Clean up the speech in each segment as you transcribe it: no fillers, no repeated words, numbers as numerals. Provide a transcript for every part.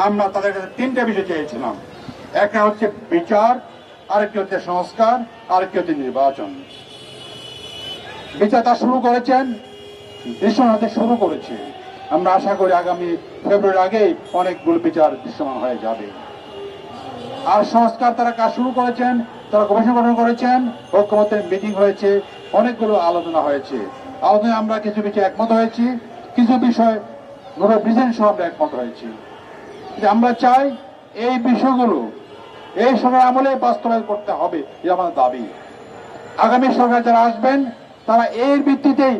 আমরা তাদের কাছে তিনটা বিষয় চেয়েছিলাম। একটা হচ্ছে বিচার, আরেকটি হচ্ছে সংস্কার, আরেকটি হচ্ছে নির্বাচন। বিচার তা শুরু করেছেন, দৃশ্যমান হতে শুরু করেছে। আমরা আশা করি আগামী ফেব্রুয়ারির আগেই অনেকগুলো বিচার দৃশ্যমান হয়ে যাবে। আর সংস্কার তারা কাজ শুরু করেছেন, তারা গবেষণা গঠন করেছেন, ঐক্যমত্যের মিটিং হয়েছে, অনেকগুলো আলোচনা হয়েছে। আলোচনায় আমরা কিছু বিষয়ে একমত হয়েছি, কিছু বিষয় ডিজাইন সহ আমরা একমত হয়েছি। আমরা চাই এই বিষয়গুলো এই সরকার আমলে বাস্তবায়ন করতে হবে, এটা আমাদের দাবি। আগামী সরকার যারা আসবেন তারা এর ভিত্তিতেই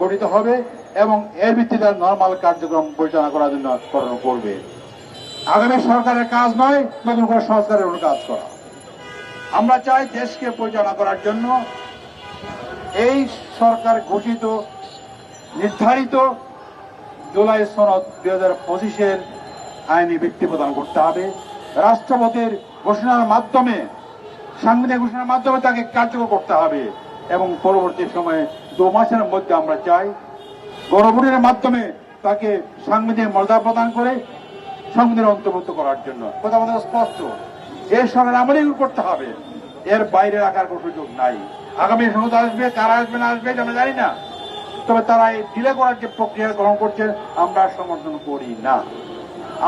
গঠিত হবে এবং এর ভিত্তিতে নর্মাল কার্যক্রম পরিচালনা করার জন্য করবে। আগামী সরকারের কাজ নয় নতুন করে সংস্কারের কোনো কাজ করা। আমরা চাই দেশকে পরিচালনা করার জন্য এই সরকার ঘোষিত নির্ধারিত জুলাই সনদ 2025-এর আইনি ভিত্তি প্রদান করতে হবে। রাষ্ট্রপতির ঘোষণার মাধ্যমে, সাংবিধানিক ঘোষণার মাধ্যমে তাকে কার্যকর করতে হবে এবং পরবর্তী সময়ে 2 মাসের মধ্যে আমরা চাই গণভোটের মাধ্যমে তাকে সাংবিধানিক মর্যাদা প্রদান করে সংবিধানে অন্তর্ভুক্ত করার জন্য। কথা আমাদের স্পষ্ট, যে সরকার আমলেই করতে হবে, এর বাইরে রাখার কোনো সুযোগ নাই। আগামী সংসদ আসবে, কারা আসবে না আসবে আমরা জানি না, তবে তারা এই ডিলে করার যে প্রক্রিয়া গ্রহণ করছে আমরা সমর্থন করি না।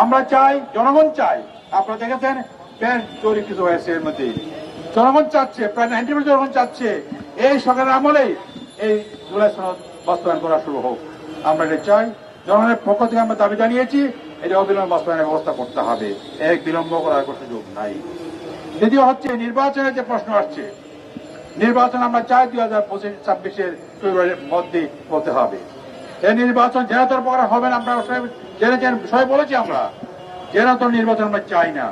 আমরা চাই, জনগণ চাই, আপনারা দেখেছেন বেশ জরিপ কিছু হয়েছে, এর মধ্যে জনগণ চাচ্ছে, প্রায় 90% জনগণ চাচ্ছে এই সরকারের আমলেই এই জুলাই সনদ বাস্তবায়ন করা শুরু হোক। আমরা এটা চাই, জনগণের পক্ষ থেকে আমরা দাবি জানিয়েছি, এটা অবিলম্বে বাস্তবায়নের ব্যবস্থা করতে হবে, এক বিলম্ব করার কোনো সুযোগ নাই। দ্বিতীয় হচ্ছে নির্বাচনের যে প্রশ্ন আসছে, নির্বাচন আমরা চাই 2025-26-এর ফেব্রুয়ারির মধ্যে হতে হবে। এই নির্বাচন যেন তোর প্রকার হবে না, আমরা জেনে সবাই বলেছি, আমরা যেন তোর নির্বাচন আমরা চাই না।